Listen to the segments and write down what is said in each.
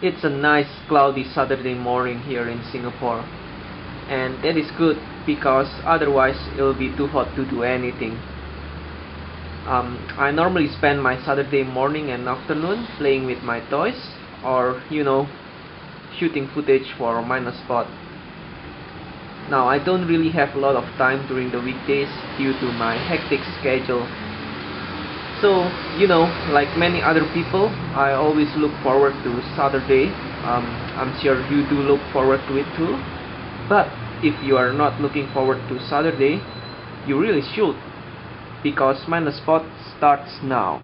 It's a nice cloudy Saturday morning here in Singapore, and that is good because otherwise it'll be too hot to do anything. I normally spend my Saturday morning and afternoon playing with my toys or, shooting footage for Mindless Spot. Now, I don't really have a lot of time during the weekdays due to my hectic schedule. So, like many other people, I always look forward to Saturday. I'm sure you do look forward to it too. But if you are not looking forward to Saturday, you really should, because Mindless Spot starts now.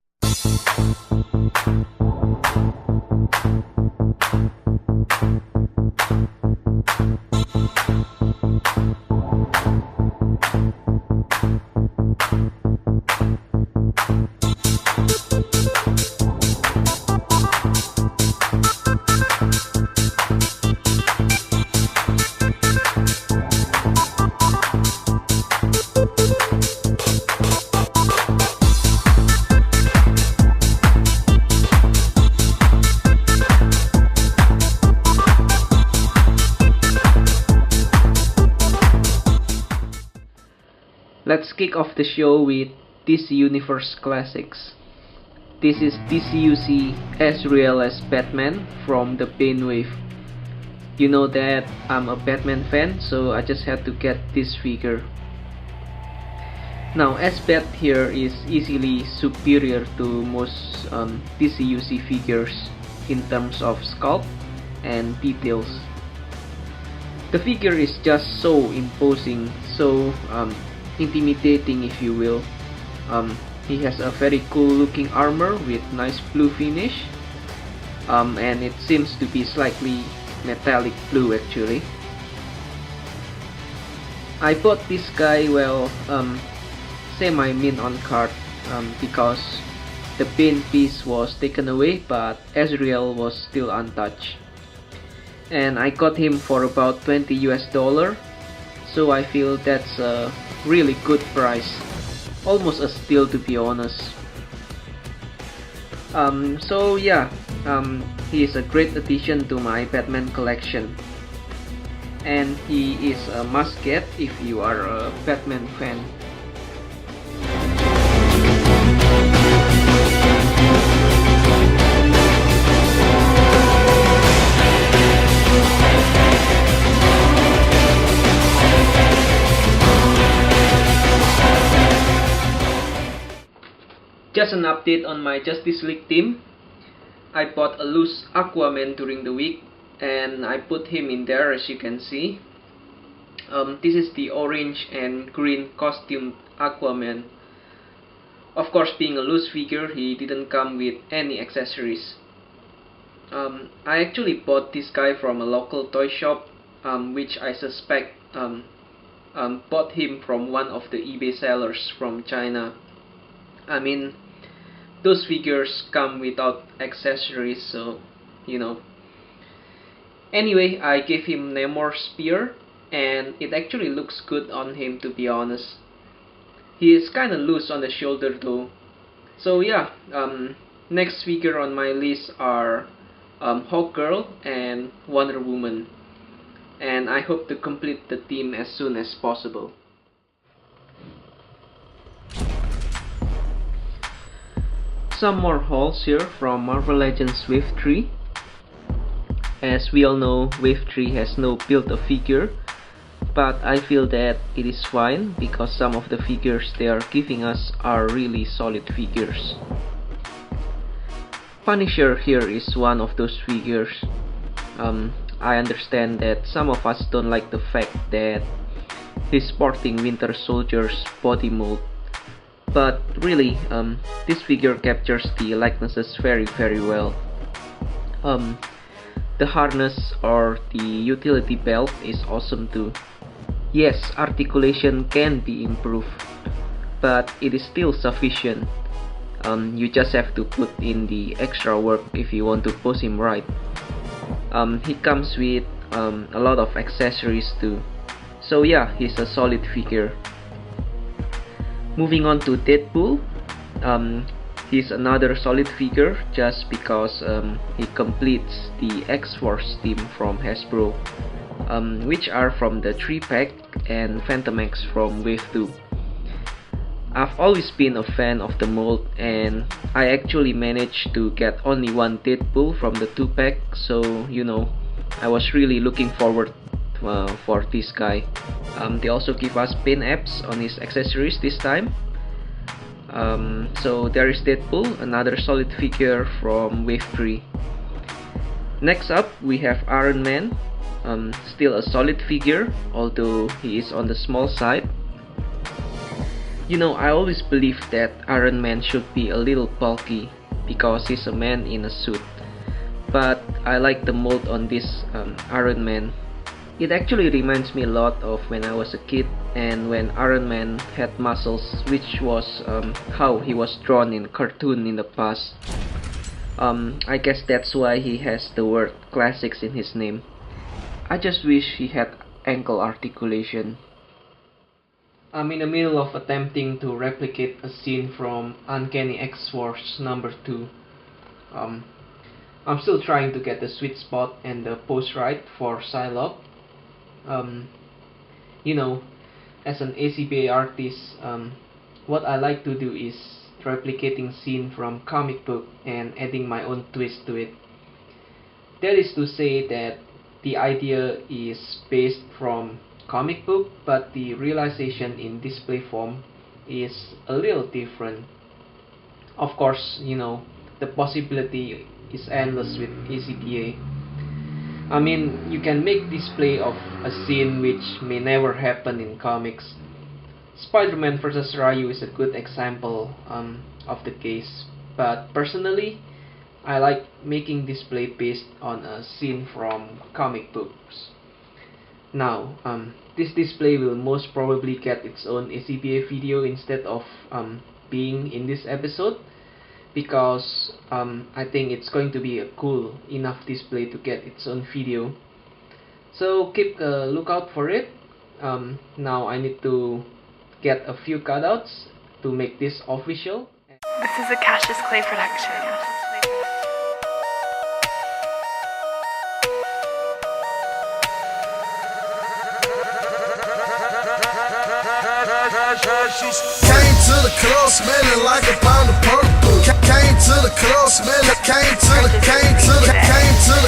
Let's kick off the show with DC Universe Classics. This is DCUC Azrael as Batman from the Painwave. You know that I'm a Batman fan, so I just had to get this figure. Now, S-Bat here is easily superior to most DCUC figures in terms of sculpt and details. The figure is just so imposing, so intimidating, if you will. He has a very cool looking armor with nice blue finish, and it seems to be slightly metallic blue actually. I bought this guy, semi-mint on card, because the paint piece was taken away but Azrael was still untouched, and I got him for about $20 US, so I feel that's a really good price, almost a steal to be honest. He is a great addition to my Batman collection, and he is a must get if you are a Batman fan. Just an update on my Justice League team. I bought a loose Aquaman during the week, and I put him in there, as you can see. This is the orange and green costume Aquaman. Of course, being a loose figure, he didn't come with any accessories. I actually bought this guy from a local toy shop, which I suspect bought him from one of the eBay sellers from China. I mean, those figures come without accessories, so Anyway, I gave him Namor's spear, and it actually looks good on him, to be honest. He is kinda loose on the shoulder though. So yeah, next figure on my list are Hawkgirl and Wonder Woman, and I hope to complete the team as soon as possible. Some more hauls here from Marvel Legends Wave 3. As we all know, Wave 3 has no build-up figure, but I feel that it is fine because some of the figures they are giving us are really solid figures. Punisher here is one of those figures. I understand that some of us don't like the fact that he's sporting Winter Soldier's body mold, but really, this figure captures the likenesses very well. The harness or the utility belt is awesome too. Yes, articulation can be improved, but it is still sufficient. You just have to put in the extra work if you want to pose him right. He comes with a lot of accessories too, so yeah, he's a solid figure. Moving on to Deadpool. He's another solid figure just because he completes the XForce Steam from Hasbro, which are from the 3-pack, and Phantom X from Wave 2. I've always been a fan of the mold, and I actually managed to get only one Deadpool from the 2-pack, so you know, I was really looking forward for this guy. They also give us pin apps on his accessories this time. So there is Deadpool, another solid figure from Wave 3. Next up we have Iron Man, still a solid figure, although he is on the small side. You know, I always believed that Iron Man should be a little bulky because he's a man in a suit, but I like the mold on this Iron Man. It actually reminds me a lot of when I was a kid and when Iron Man had muscles, which was how he was drawn in a cartoon in the past. I guess that's why he has the word classics in his name. I just wish he had ankle articulation. I'm in the middle of attempting to replicate a scene from Uncanny XForce number 2. I'm still trying to get the sweet spot and the pose right for Psylocke. You know, as an ACBA artist, what I like to do is replicating scene from comic book and adding my own twist to it. That is to say that the idea is based from comic book, but the realization in display form is a little different. Of course, you know, the possibility is endless with ACBA. I mean, you can make display of a scene which may never happen in comics. Spider-Man vs. Ryu is a good example of the case, but personally, I like making display based on a scene from comic books. Now, this display will most probably get its own ACBA video instead of being in this episode, because I think it's going to be a cool enough display to get its own video. So keep a lookout for it. Now I need to get a few cutouts to make this official. This is a Cassius Clay production. Came to the club smelling like a pound of purple. Came to the club smelling, came to the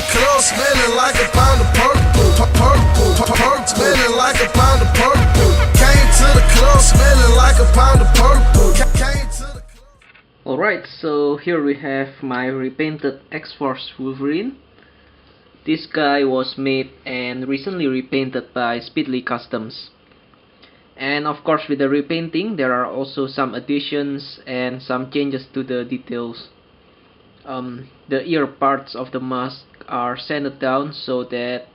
club smelling like a pound of purple. Purple, smelling like a pound of purple. Came to the club smelling like a pound of purple. Came to the club. Alright, so here we have my repainted XForce Wolverine. This guy was made and recently repainted by Speedly Customs. And of course, with the repainting, there are also some additions and some changes to the details. The ear parts of the mask are sanded down so that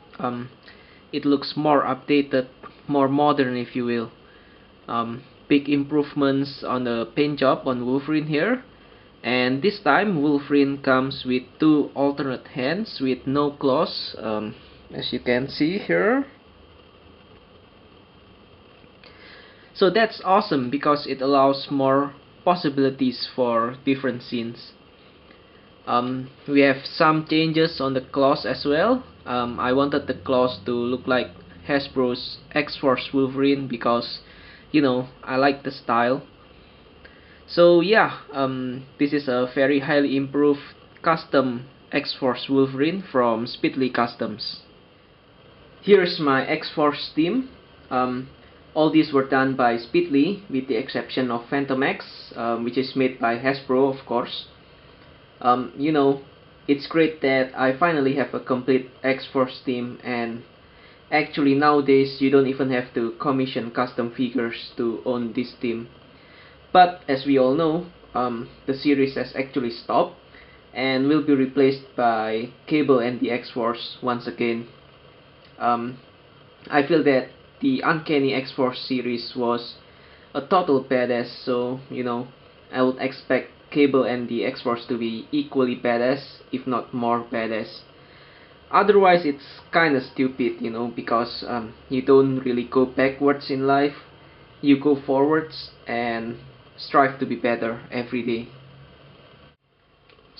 it looks more updated, more modern if you will. Big improvements on the paint job on Wolverine here. And this time Wolverine comes with 2 alternate hands with no claws, as you can see here. So that's awesome because it allows more possibilities for different scenes. We have some changes on the claws as well. I wanted the claws to look like Hasbro's XForce Wolverine because, you know, I like the style. So yeah, this is a very highly improved custom XForce Wolverine from Speedly Customs. Here's my XForce Steam. All these were done by Speedly, with the exception of Phantom X, which is made by Hasbro, of course. You know, it's great that I finally have a complete XForce team, and actually nowadays you don't even have to commission custom figures to own this team. But as we all know, the series has actually stopped and will be replaced by Cable and the XForce once again. I feel that the Uncanny XForce series was a total badass, so you know, I would expect Cable and the XForce to be equally badass, if not more badass. Otherwise it's kinda stupid, you know, because you don't really go backwards in life, you go forwards and strive to be better every day.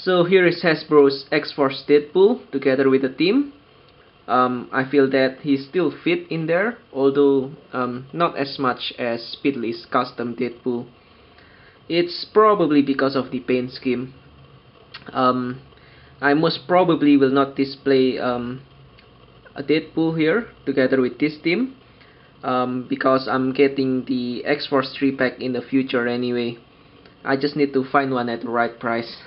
So here is Hasbro's XForce Deadpool together with the team. I feel that he still fit in there, although not as much as Speedley's custom Deadpool. It's probably because of the paint scheme. I most probably will not display a Deadpool here together with this team, because I'm getting the XForce 3-pack in the future anyway. I just need to find one at the right price.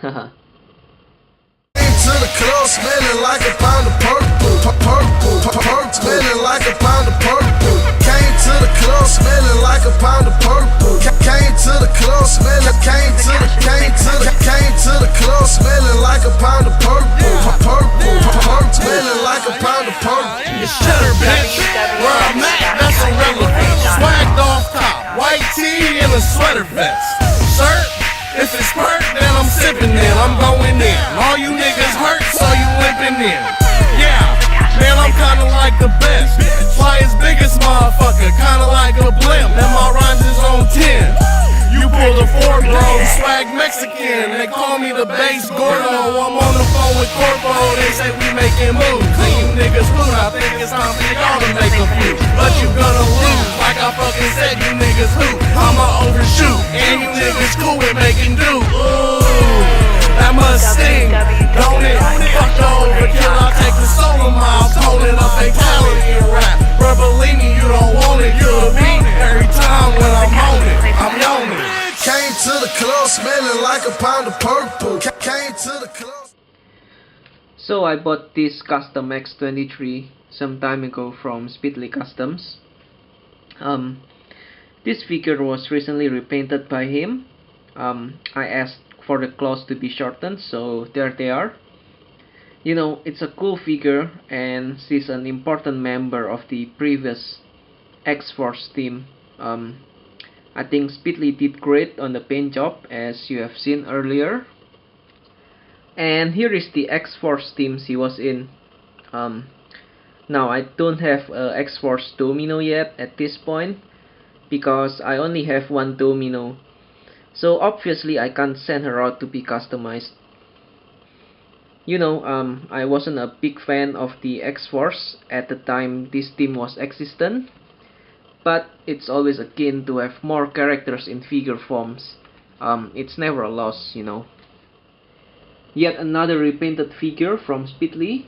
To the club smelling like a pound of purple, smelling like a pound of purple. Came to the club smelling like a pound of purple. Came to the club smelling, came to the club smelling like a pound of purple, smelling like a pound of purple. Shut her, bitch. Where I'm at, that's irrelevant. Swagged off top, white tee and a sweater vest. Shirt, if it's perk, then I'm sipping in. I'm going in. All you niggas hurt, so you limping in. Yeah, man, I'm kinda like the best. Fly as biggest motherfucker, kinda like a blimp. And my rhymes is on 10. You pull the 4, bro, swag Mexican. They call me the bass Gordo. I'm on the phone with Corpo, they say we making moves. And you niggas food, I think it's time for y'all to make a few. But you gonna lose, like I fucking said, you niggas who? I'ma overshoot, and you niggas cool with making do. Ooh, that must sting, don't it? Fuck the overkill, I take the soul of my opponent. A fatality in rap, bro, believe me, you don't want it. You'll beat every time when I'm on it. I'm yawning. Came to the club smelling like a pound of purple. Came to the club. So I bought this custom X23 some time ago from Speedley Customs. This figure was recently repainted by him. I asked for the claws to be shortened, so there they are. You know, it's a cool figure, and she's an important member of the previous XForce team. I think Speedley did great on the paint job, as you have seen earlier. And here is the XForce team he was in. Now I don't have a XForce Domino yet at this point, because I only have one Domino. So obviously I can't send her out to be customized. You know, I wasn't a big fan of the XForce at the time this team was existent, but it's always a gain to have more characters in figure forms. It's never a loss, you know. Yet another repainted figure from Speedley.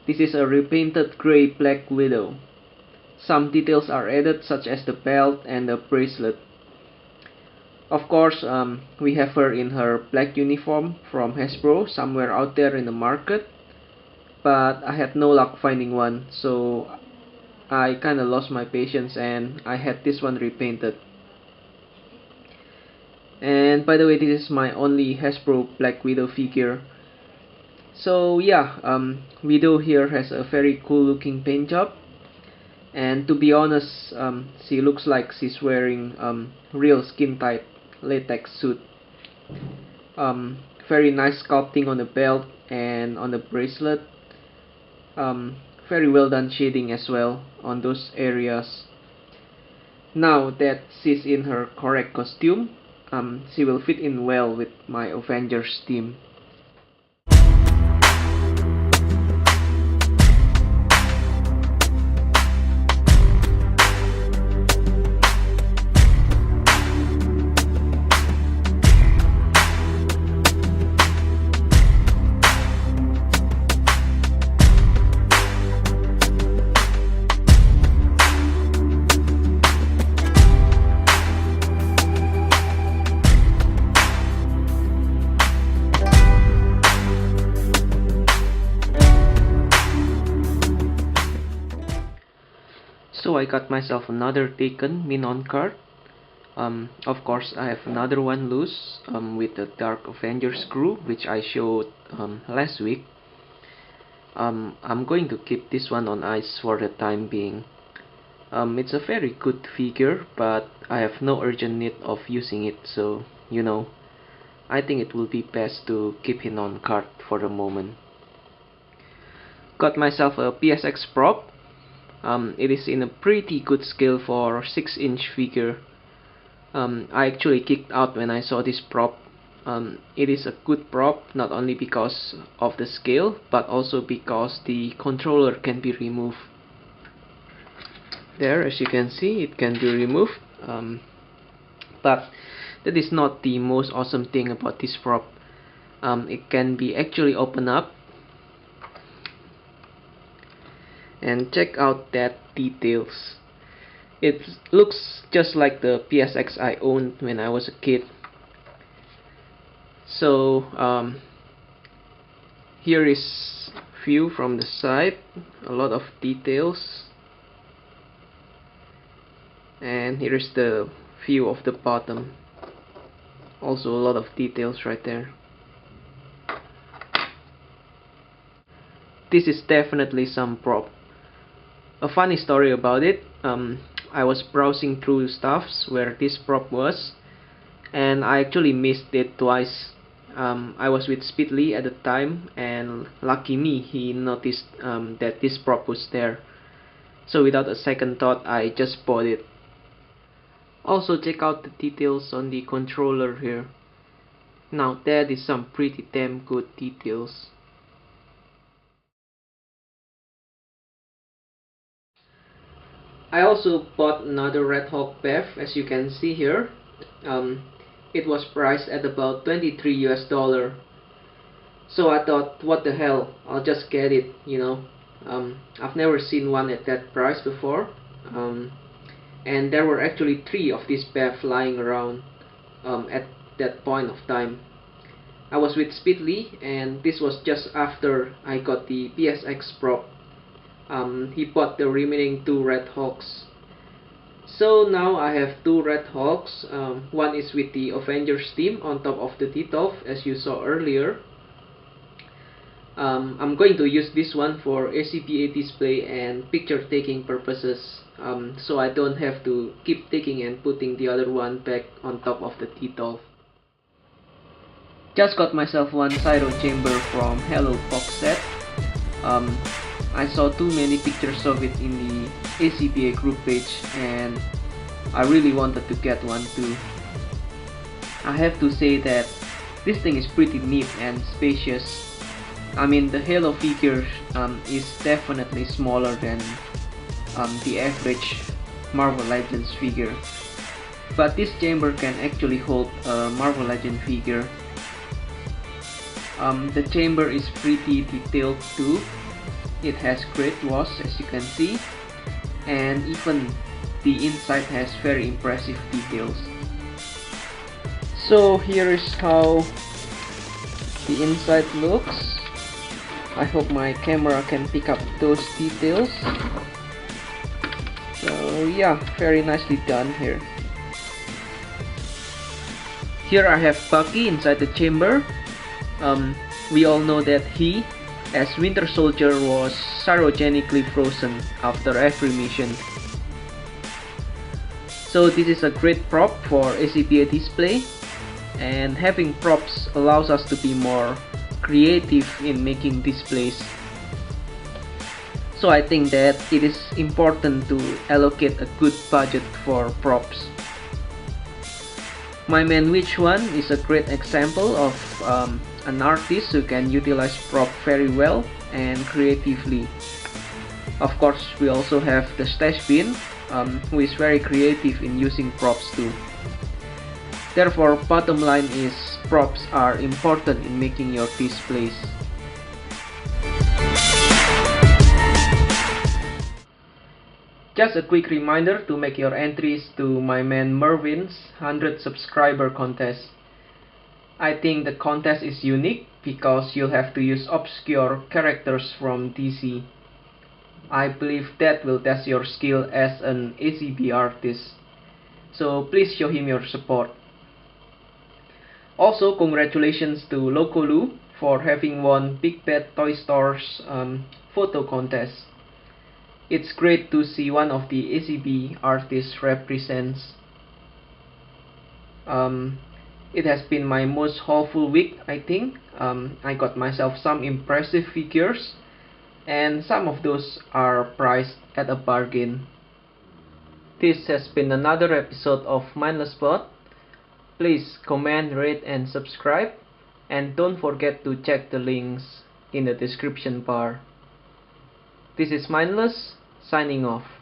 This is a repainted grey Black Widow. Some details are added, such as the belt and the bracelet. Of course, we have her in her black uniform from Hasbro somewhere out there in the market, but I had no luck finding one, so I kinda lost my patience and I had this one repainted. And by the way, this is my only Hasbro Black Widow figure. So yeah, Widow here has a very cool looking paint job, and to be honest, she looks like she's wearing real skin tight latex suit. Very nice sculpting on the belt and on the bracelet. Very well done shading as well on those areas. Now that she's in her correct costume, she will fit in well with my Avengers team. So I got myself another taken Minon card. Of course I have another one loose with the Dark Avengers crew, which I showed last week. I'm going to keep this one on ice for the time being. It's a very good figure, but I have no urgent need of using it, so you know, I think it will be best to keep him on card for the moment. Got myself a PSX prop. It is in a pretty good scale for 6-inch figure. I actually kicked out when I saw this prop. it is a good prop, not only because of the scale, but also because the controller can be removed. There, as you can see, it can be removed, but that is not the most awesome thing about this prop. It can be actually opened up, and check out that details. It looks just like the PSX I owned when I was a kid. So here is view from the side, a lot of details, and here is the view of the bottom, also a lot of details right there. This is definitely some prop. A funny story about it, I was browsing through stuffs where this prop was, and I actually missed it twice. I was with Speedly at the time, and lucky me, he noticed that this prop was there. So without a second thought, I just bought it. Also check out the details on the controller here. Now that is some pretty damn good details. I also bought another Red Hawk BEV, as you can see here. It was priced at about $23 US. So I thought, what the hell, I'll just get it, you know. I've never seen one at that price before. And there were actually 3 of these BEV lying around at that point of time. I was with Speedly, and this was just after I got the PSX prop. He bought the remaining 2 Red Hawks. So now I have 2 Red Hawks. One is with the Avenger Steam on top of the T12, as you saw earlier. I'm going to use this one for ACBA display and picture taking purposes, so I don't have to keep taking and putting the other one back on top of the T12. Just got myself one gyro chamber from Hello Box Set. I saw too many pictures of it in the ACBA group page, and I really wanted to get one too. I have to say that this thing is pretty neat and spacious. I mean, the Halo figure is definitely smaller than the average Marvel Legends figure, but this chamber can actually hold a Marvel Legend figure. The chamber is pretty detailed too. It has great gloss, as you can see, and even the inside has very impressive details. So here is how the inside looks. I hope my camera can pick up those details. So yeah, very nicely done here. Here I have Bucky inside the chamber. We all know that he, as Winter Soldier, was cryogenically frozen after every mission. So this is a great prop for ACBA display, and having props allows us to be more creative in making displays. So I think that it is important to allocate a good budget for props. My Man Witch one is a great example of an artist who can utilize prop very well and creatively. Of course, we also have the Stash Bin, who is very creative in using props too. Therefore, bottom line is props are important in making your displays. Just a quick reminder to make your entries to my man Mervyn's 100 subscriber contest. I think the contest is unique because you'll have to use obscure characters from DC. I believe that will test your skill as an ACB artist. So please show him your support. Also, congratulations to Loco for having won Big Bad Toy Store's photo contest. It's great to see one of the ACB artists represents. It has been my most haulful week, I think. I got myself some impressive figures, and some of those are priced at a bargain. This has been another episode of Mindless Spot. Please comment, rate and subscribe, and don't forget to check the links in the description bar. This is Mindless, signing off.